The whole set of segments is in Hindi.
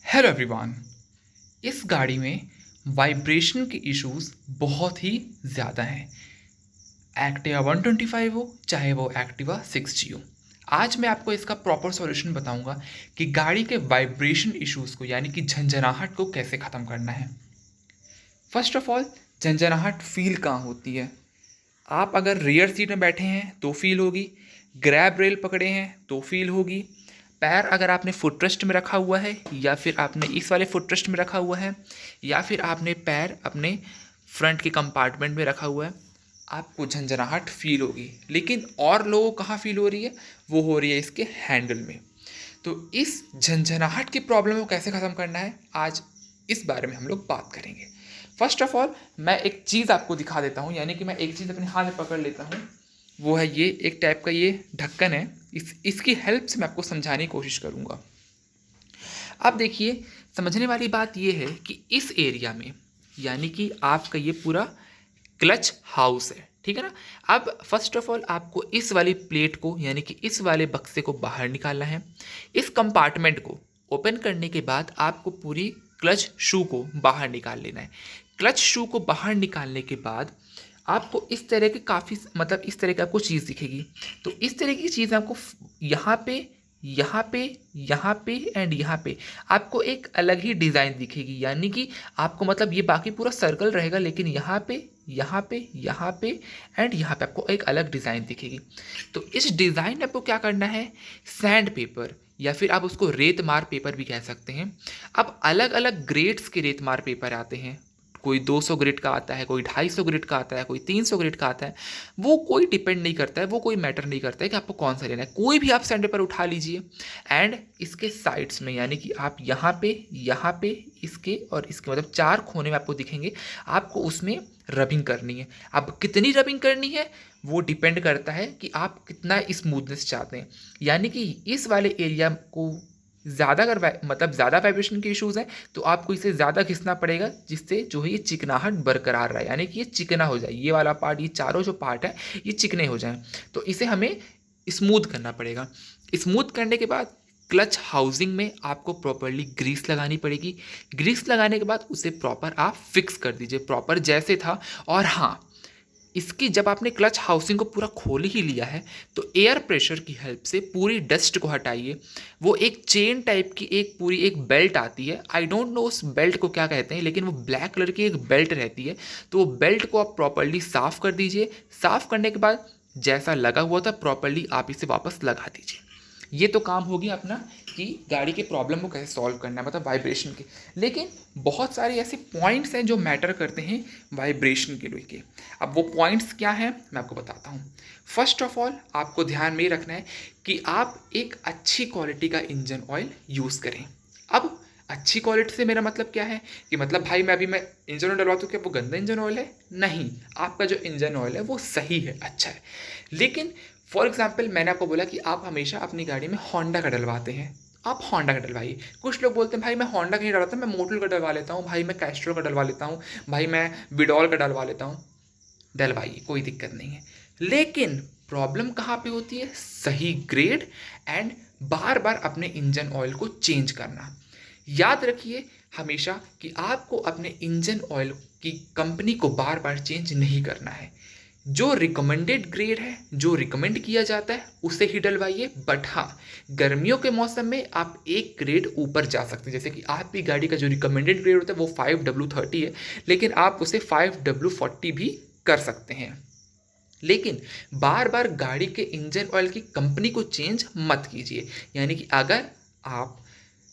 Hello everyone. इस गाड़ी में वाइब्रेशन के इश्यूज बहुत ही ज़्यादा हैं। एक्टिवा 125 हो चाहे वो एक्टिवा 6G हो। आज मैं आपको इसका प्रॉपर सॉल्यूशन बताऊंगा कि गाड़ी के वाइब्रेशन इश्यूज को यानी कि झंझनाहट को कैसे ख़त्म करना है। फर्स्ट ऑफ ऑल, झंझनाहट फील कहाँ होती है? आप अगर रियर सीट में बैठे हैं तो फील होगी, ग्रैब रेल पकड़े हैं तो फील होगी, पैर अगर आपने फुटरेस्ट में रखा हुआ है या फिर आपने इस वाले फुटरेस्ट में रखा हुआ है या फिर आपने पैर अपने फ्रंट के कंपार्टमेंट में रखा हुआ है, आपको झंझनाहट फील होगी। लेकिन और लोगों को कहाँ फील हो रही है? वो हो रही है इसके हैंडल में। तो इस झंझनाहट की प्रॉब्लम को कैसे ख़त्म करना है, आज इस बारे में हम लोग बात करेंगे। फर्स्ट ऑफ ऑल, मैं एक चीज़ आपको दिखा देता हूँ, यानी कि मैं एक चीज़ अपने हाथ में पकड़ लेता हूँ। वो है ये एक टाइप का ये ढक्कन है। इसकी हेल्प से मैं आपको समझाने की कोशिश करूँगा। अब देखिए, समझने वाली बात ये है कि इस एरिया में यानी कि आपका ये पूरा क्लच हाउस है, ठीक है ना। अब फर्स्ट ऑफ ऑल आपको इस वाली प्लेट को यानी कि इस वाले बक्से को बाहर निकालना है। इस कंपार्टमेंट को ओपन करने के बाद आपको पूरी क्लच शू को बाहर निकाल लेना है। क्लच शू को बाहर निकालने के बाद आपको इस तरह के काफ़ी मतलब इस तरह की आपको चीज़ दिखेगी। तो इस तरह की चीज़ आपको यहाँ पे यहाँ पे यहाँ पे एंड यहाँ पे आपको एक अलग ही डिज़ाइन दिखेगी। यानी कि आपको मतलब ये बाकी पूरा सर्कल रहेगा, लेकिन यहाँ पे यहाँ पे यहाँ पे एंड यहाँ पे आपको एक अलग डिज़ाइन दिखेगी। तो इस डिज़ाइन में आपको क्या करना है, सैंड पेपर या फिर आप उसको रेत मार पेपर भी कह सकते हैं। अब अलग अलग ग्रेड्स के रेत मार पेपर आते हैं। कोई 200 ग्रेड का आता है, कोई 250 ग्रेड का आता है, कोई 300 ग्रेड का आता है। वो कोई डिपेंड नहीं करता है, वो कोई मैटर नहीं करता है कि आपको कौन सा लेना है। कोई भी आप सैंड पेपर उठा लीजिए एंड इसके साइड्स में यानी कि आप यहाँ पे इसके और इसके मतलब 4 कोने में आपको दिखेंगे। आपको उसमें रबिंग करनी है। अब कितनी रबिंग करनी है वो डिपेंड करता है कि आप कितना स्मूथनेस चाहते हैं। यानी कि इस वाले एरिया को ज़्यादा अगर मतलब ज़्यादा वाइब्रेशन के इश्यूज़ हैं तो आपको इसे ज़्यादा घिसना पड़ेगा, जिससे जो है ये चिकनाहट बरकरार रहे, यानी कि ये चिकना हो जाए। ये वाला पार्ट, ये चारों जो पार्ट है ये चिकने हो जाएं। तो इसे हमें स्मूथ करना पड़ेगा। स्मूथ करने के बाद क्लच हाउसिंग में आपको प्रॉपरली ग्रीस लगानी पड़ेगी। ग्रीस लगाने के बाद उसे प्रॉपर आप फिक्स कर दीजिए, प्रॉपर जैसे था। और हाँ, इसकी जब आपने क्लच हाउसिंग को पूरा खोल ही लिया है तो एयर प्रेशर की हेल्प से पूरी डस्ट को हटाइए। वो एक चेन टाइप की एक पूरी एक बेल्ट आती है, आई डोंट नो उस बेल्ट को क्या कहते हैं, लेकिन वो ब्लैक कलर की एक बेल्ट रहती है। तो वो बेल्ट को आप प्रॉपरली साफ़ कर दीजिए। साफ़ करने के बाद जैसा लगा हुआ था प्रॉपरली आप इसे वापस लगा दीजिए। ये तो काम हो गया अपना कि गाड़ी के प्रॉब्लम को कैसे सॉल्व करना है, मतलब वाइब्रेशन के। लेकिन बहुत सारे ऐसे पॉइंट्स हैं जो मैटर करते हैं वाइब्रेशन के लिए। अब वो पॉइंट्स क्या हैं मैं आपको बताता हूँ। फर्स्ट ऑफ ऑल, आपको ध्यान में ये रखना है कि आप एक अच्छी क्वालिटी का इंजन ऑयल यूज़ करें। अब अच्छी क्वालिटी से मेरा मतलब क्या है कि मतलब भाई मैं इंजन ऑयल डलवाता हूँ, क्या वो गंदा इंजन ऑयल है? नहीं, आपका जो इंजन ऑयल है वो सही है, अच्छा है। लेकिन फॉर एग्जाम्पल, मैंने आपको बोला कि आप हमेशा अपनी गाड़ी में होंडा का डलवाते हैं, आप होंडा का डलवाइए। कुछ लोग बोलते हैं भाई मैं होंडा का नहीं डलवाता, मैं मोटल का डलवा लेता हूँ, भाई मैं कैस्ट्रो का डलवा लेता हूँ, भाई मैं विडॉल का डलवा लेता हूँ। डलवाइए, कोई दिक्कत नहीं है। लेकिन प्रॉब्लम कहाँ पे होती है? सही ग्रेड एंड बार बार अपने इंजन ऑयल को चेंज करना। याद रखिए हमेशा कि आपको अपने इंजन ऑयल की कंपनी को बार बार चेंज नहीं करना है। जो रिकमेंडेड ग्रेड है, जो रिकमेंड किया जाता है उसे ही डलवाइए। बट हाँ, गर्मियों के मौसम में आप एक ग्रेड ऊपर जा सकते हैं। जैसे कि आपकी गाड़ी का जो रिकमेंडेड ग्रेड होता है वो 5W30 है, लेकिन आप उसे 5W40 भी कर सकते हैं। लेकिन बार बार गाड़ी के इंजन ऑयल की कंपनी को चेंज मत कीजिए। यानी कि अगर आप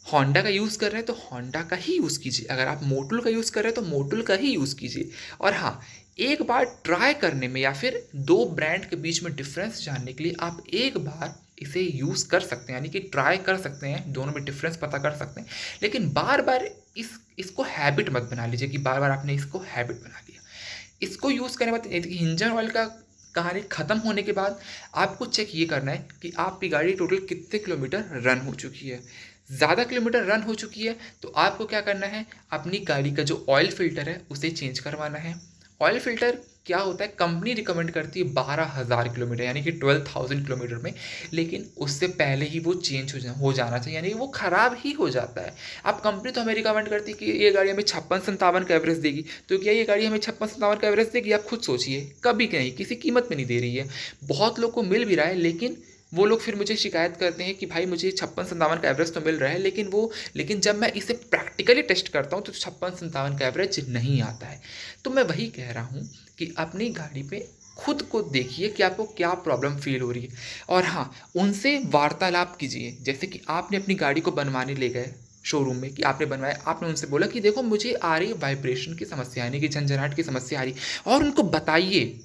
होंडा का यूज़ कर रहे हैं तो होंडा का ही यूज़ कीजिए, अगर आप मोटुल का यूज़ कर रहे हैं तो मोटुल का ही यूज़ कीजिए। और हाँ, एक बार ट्राई करने में या फिर दो ब्रांड के बीच में डिफरेंस जानने के लिए आप एक बार इसे यूज़ कर सकते हैं, यानी कि ट्राई कर सकते हैं, दोनों में डिफरेंस पता कर सकते हैं। लेकिन बार बार इसको हैबिट मत बना लीजिए कि बार बार आपने इसको हैबिट बना लिया। इसको यूज़ करने के बाद इंजन ऑयल का कहानी ख़त्म होने के बाद आपको चेक ये करना है कि आपकी गाड़ी टोटल कितने किलोमीटर रन हो चुकी है। ज़्यादा किलोमीटर रन हो चुकी है तो आपको क्या करना है, अपनी गाड़ी का जो ऑयल फ़िल्टर है उसे चेंज करवाना है। ऑयल फ़िल्टर क्या होता है, कंपनी रिकमेंड करती है 12,000 किलोमीटर यानी कि 12,000 किलोमीटर में, लेकिन उससे पहले ही वो चेंज हो जाना चाहिए, यानी कि वो ख़राब ही हो जाता है। अब कंपनी तो हमें रिकमेंड करती है कि ये गाड़ी हमें 56-57 का एवरेज देगी, तो क्या ये गाड़ी हमें 56-57 का एवरेज देगी? आप खुद सोचिए, कभी नहीं, किसी कीमत में नहीं दे रही है। बहुत लोग को मिल भी रहा है, लेकिन वो लोग फिर मुझे शिकायत करते हैं कि भाई मुझे 56-57 का एवरेज तो मिल रहा है, लेकिन जब मैं इसे प्रैक्टिकली टेस्ट करता हूँ तो 56-57 का एवरेज नहीं आता है। तो मैं वही कह रहा हूँ कि अपनी गाड़ी पे खुद को देखिए कि आपको क्या प्रॉब्लम फ़ील हो रही है, और हाँ, उनसे वार्तालाप कीजिए। जैसे कि आपने अपनी गाड़ी को बनवाने ले गए शोरूम में, कि आपने बनवाया, आपने उनसे बोला कि देखो मुझे आ रही है वाइब्रेशन की समस्या, यानी कि झंझनाहट की समस्या आ रही है, और उनको बताइए।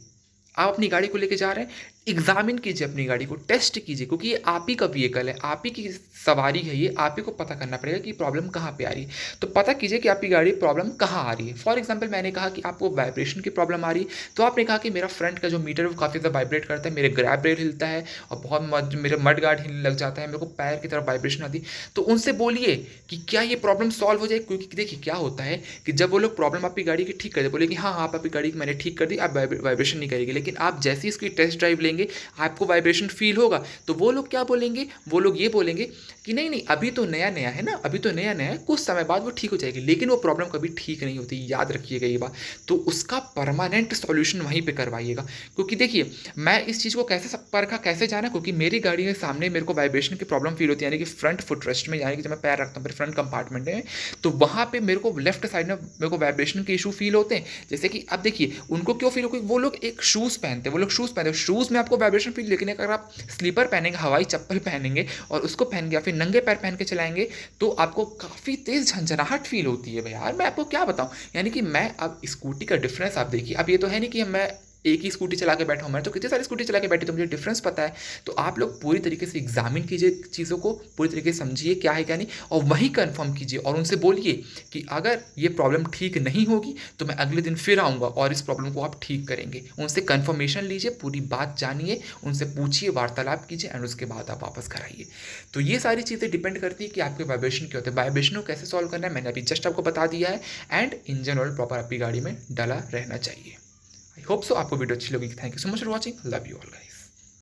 आप अपनी गाड़ी को लेके जा रहे हैं, एग्ज़ामिन कीजिए अपनी गाड़ी को, टेस्ट कीजिए, क्योंकि ये आप ही का व्हीकल है, आप ही की सवारी है ये, आप ही को पता करना पड़ेगा कि प्रॉब्लम कहाँ पे आ रही है। तो पता कीजिए कि आपकी गाड़ी प्रॉब्लम कहाँ आ रही है। फॉर एग्जांपल मैंने कहा कि आपको वाइब्रेशन की प्रॉब्लम आ रही है, तो आपने कहा कि मेरा फ्रंट का जो मीटर है वो काफ़ी ज़्यादा वाइब्रेट करता है, मेरे ग्रैब रेल हिलता है, और मेरे मड गार्ड हिलने लग जाता है, मेरे को पैर की तरफ वाइब्रेशन आती है। तो उनसे बोलिए कि क्या ये प्रॉब्लम सॉल्व हो जाए, क्योंकि देखिए क्या होता है कि जब वो लोग प्रॉब्लम आपकी गाड़ी की ठीक कर दे, बोले कि हाँ आप आपकी गाड़ी की मैंने ठीक कर दी, आप वाइब्रेशन नहीं करेगी, लेकिन आप जैसे ही इसकी टेस्ट ड्राइव लेंगे आपको वाइब्रेशन फील होगा, तो वो लोग क्या बोलेंगे, वो लोग ये बोलेंगे कि नहीं नहीं अभी तो नया नया है ना, अभी तो नया नया है, कुछ समय बाद वो ठीक हो जाएगी, लेकिन वो प्रॉब्लम कभी ठीक नहीं होती, याद रखिएगा ये बात। तो उसका परमानेंट सॉल्यूशन वहीं पे करवाइएगा, क्योंकि देखिए मैं इस चीज़ को कैसे परखा, कैसे जाना, क्योंकि मेरी गाड़ी के सामने मेरे को वाइब्रेशन की प्रॉब्लम फील होती है, यानी कि फ्रंट फुटरेस्ट में, यानी कि जब मैं पैर रखता हूँ मेरे फ्रंट कंपार्टमेंट में, तो वहाँ पे मेरे को लेफ्ट साइड में मेरे को वाइब्रेशन के इशू फील होते हैं। जैसे कि अब देखिए उनको क्यों फील हो, वो लोग एक शूज़ पहनते हैं, वो लोग शूज़ पहनते हैं, शूज़ में आपको वाइब्रेशन फील, लेकिन अगर आप स्लीपर पहनेंगे, हवाई चप्पल पहनेंगे और उसको पहन के या फिर नंगे पैर पहन के चलाएंगे, तो आपको काफ़ी तेज़ झंझनाहट फील होती है। भाई यार मैं आपको क्या बताऊं, यानी कि मैं अब स्कूटी का डिफरेंस आप देखिए, अब ये तो है नहीं कि मैं एक ही स्कूटी चला के बैठा हूँ, मैं तो कितनी सारी स्कूटी चला के बैठी, तो मुझे डिफरेंस पता है। तो आप लोग पूरी तरीके से एग्जामिन कीजिए चीज़ों को, पूरी तरीके से समझिए क्या है क्या नहीं, और वही कंफर्म कीजिए, और उनसे बोलिए कि अगर ये प्रॉब्लम ठीक नहीं होगी तो मैं अगले दिन फिर आऊँगा और इस प्रॉब्लम को आप ठीक करेंगे। उनसे कन्फर्मेशन लीजिए, पूरी बात जानिए, उनसे पूछिए, वार्तालाप कीजिए, एंड उसके बाद आप वापस घर आइए। तो ये सारी चीज़ें डिपेंड करती है कि आपके वाइब्रेशन क्या होते हैं, वाइब्रेशन को कैसे सॉल्व करना है मैंने अभी जस्ट आपको बता दिया है, एंड इंजन ऑयल प्रॉपर आपकी गाड़ी में डला रहना चाहिए। आई होप सो आपको वीडियो अच्छी लगी। Thank you so much for watching, love you all guys.